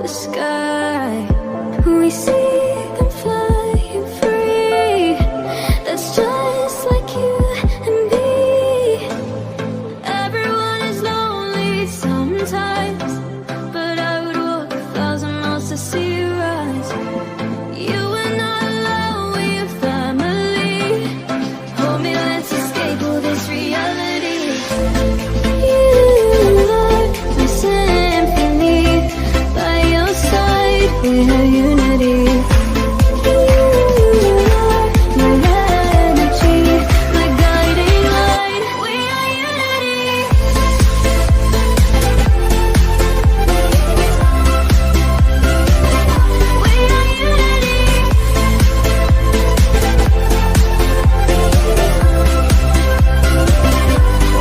the sky. We see them flying free. That's just like you and me. Everyone is lonely sometimes, but I would walk 1,000 miles to see you rise. You are not alone, we're family. Hold me, let's escape all this reality. You are my symphony. By your side, we have unity. You are my energy, my guiding light. We are unity. We are unity.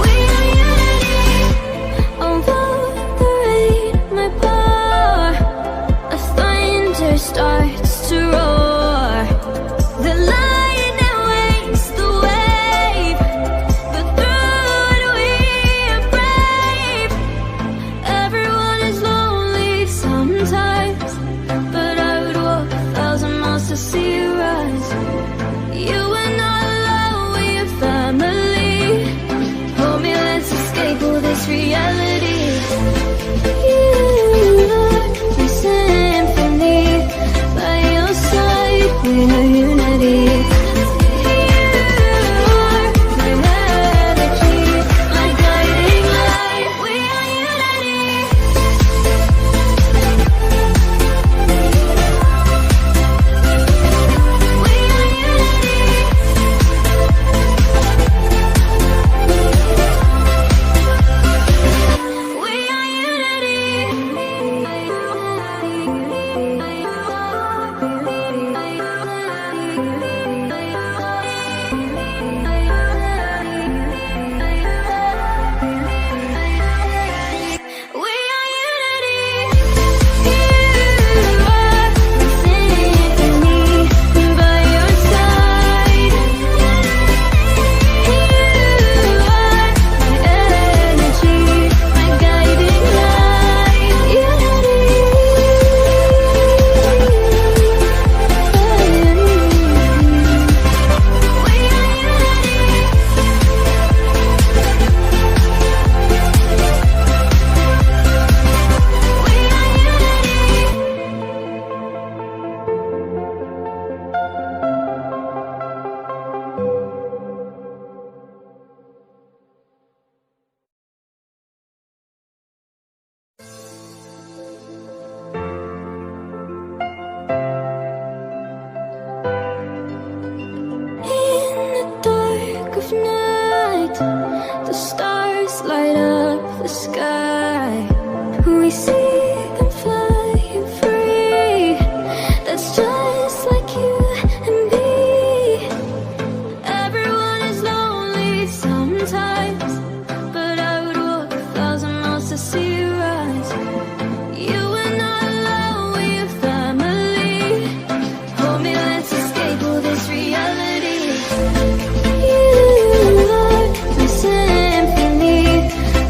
We are unity. Although the rain may pour, a thunder starts to roar. The lightning wakes the wave, but through it we are brave. Everyone is lonely sometimes, but I would walk 1,000 miles to see you rise. You are not alone, we are family. Hold me, let's escape all this reality. You are my symphony. By your side, we are unity. You are my energy, my guiding light. We are unity. We are unity. We are unity. We are unity. You are my symphony. By your side. You are my energy, my guiding light. Unity. We are unity. We are unity. In the dark of night, the stars light up the sky. We see them flying free. That's just like you and me. Everyone is lonely sometimes, but I would walk 1,000 miles to see you rise. You are not alone, we are family. Hold me, let's escape all this reality. You are my symphony.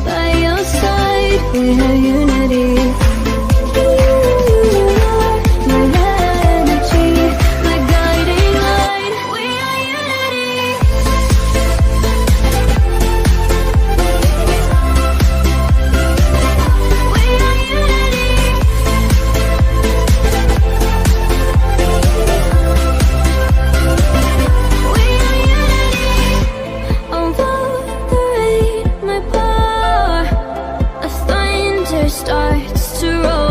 By your side, we have unity. You are my energy, my guiding light. We are unity. We are unity. We are unity. Although the rain may pour, a thunder starts to roar.